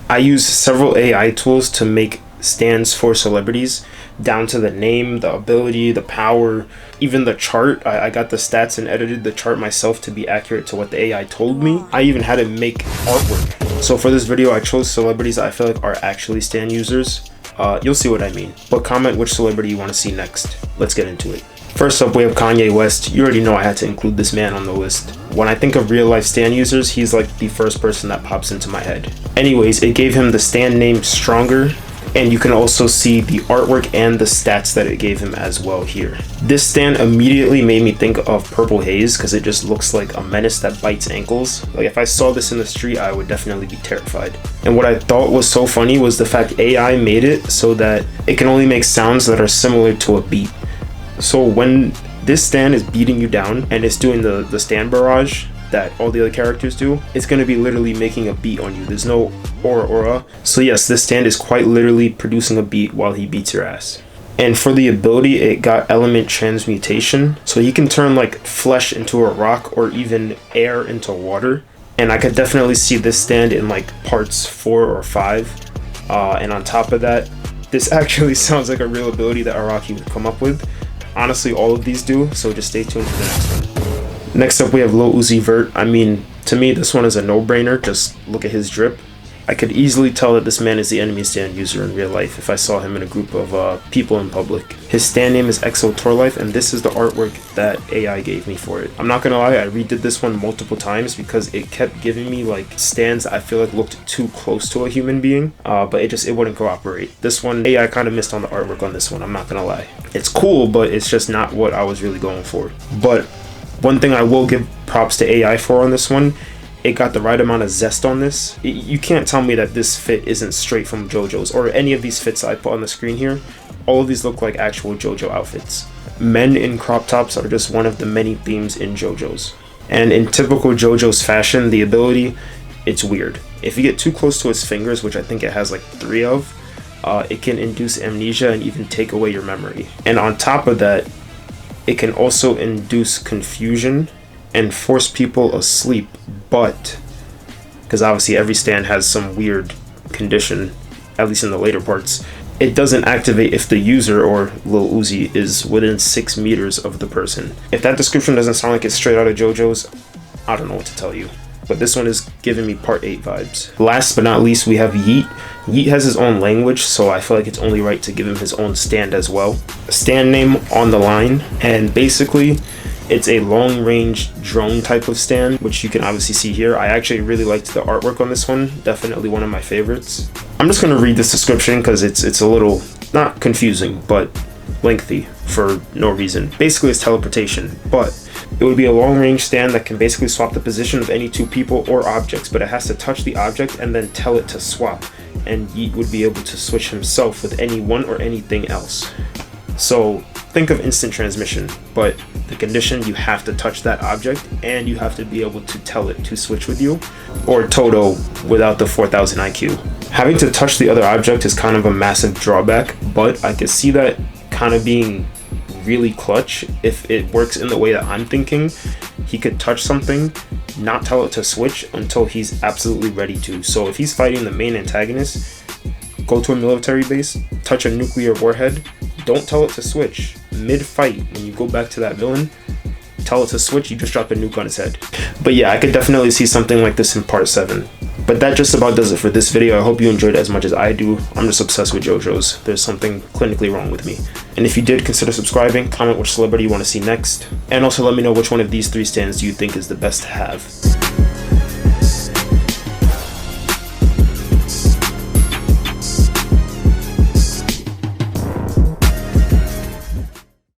I use several AI tools to make stands for celebrities, down to the name, the ability, the power, even the chart. I got the stats and edited the chart myself to be accurate to what the AI told me. I even had it make artwork. So for this video, I chose celebrities I feel like are actually stand users. You'll see what I mean. But comment which celebrity you want to see next. Let's get into it. First up, we have Kanye West. You already know I had to include this man on the list. When I think of real life stand users, he's like the first person that pops into my head. Anyways, it gave him the stand name Stronger, and you can also see the artwork and the stats that it gave him as well here. This stand immediately made me think of Purple Haze because it just looks like a menace that bites ankles. Like if I saw this in the street, I would definitely be terrified. And what I thought was so funny was the fact AI made it so that it can only make sounds that are similar to a beat. So when this stand is beating you down and it's doing the stand barrage that all the other characters do, it's going to be literally making a beat on you. There's no aura. So yes, this stand is quite literally producing a beat while he beats your ass. And for the ability, it got element transmutation. So he can turn like flesh into a rock or even air into water. And I could definitely see this stand in like parts 4 or 5. And on top of that, this actually sounds like a real ability that Araki would come up with. Honestly, all of these do, so just stay tuned for the next one. Next up, we have Lil Uzi Vert. I mean, to me, this one is a no-brainer. Just look at his drip. I could easily tell that this man is the enemy stand user in real life if I saw him in a group of people in public. His stand name is Exo Torlife, and this is the artwork that AI gave me for it. I'm not gonna lie, I redid this one multiple times because it kept giving me like stands I feel like looked too close to a human being, but it wouldn't cooperate. This one, AI kind of missed on the artwork on this one, I'm not gonna lie. It's cool, but it's just not what I was really going for. But one thing I will give props to AI for on this one, it got the right amount of zest on this. You can't tell me that this fit isn't straight from JoJo's or any of these fits I put on the screen here. All of these look like actual JoJo outfits. Men in crop tops are just one of the many themes in JoJo's. And in typical JoJo's fashion, the ability, it's weird. If you get too close to its fingers, which I think it has like 3 of, it can induce amnesia and even take away your memory. And on top of that, it can also induce confusion and force people asleep, but because obviously every stand has some weird condition, at least in the later parts, it doesn't activate if the user or Lil Uzi is within 6 meters of the person. If that description doesn't sound like it's straight out of JoJo's, I don't know what to tell you. But this one is giving me part 8 vibes. Last but not least, we have Yeet. Yeet has his own language, so I feel like it's only right to give him his own stand as well. Stand name On The Line, and basically it's a long-range drone type of stand, which you can obviously see here. I actually really liked the artwork on this one, definitely one of my favorites. I'm just gonna read this description because it's a little, not confusing, but lengthy for no reason. Basically it's teleportation, but it would be a long-range stand that can basically swap the position of any 2 people or objects, but it has to touch the object and then tell it to swap, and Yeet would be able to switch himself with anyone or anything else. So think of instant transmission, but the condition, you have to touch that object and you have to be able to tell it to switch with you, or Toto without the 4000 IQ. Having to touch the other object is kind of a massive drawback, but I could see that kind of being really clutch if it works in the way that I'm thinking. He could touch something, not tell it to switch until he's absolutely ready to. So if he's fighting the main antagonist, go to a military base, touch a nuclear warhead, don't tell it to switch. Mid-fight, when you go back to that villain, tell it to switch, you just drop a nuke on his head. But yeah, I could definitely see something like this in part 7. But that just about does it for this video. I hope you enjoyed it as much as I do. I'm just obsessed with JoJo's. There's something clinically wrong with me. And if you did, consider subscribing, comment which celebrity you want to see next, and also let me know which one of these 3 stands do you think is the best to have.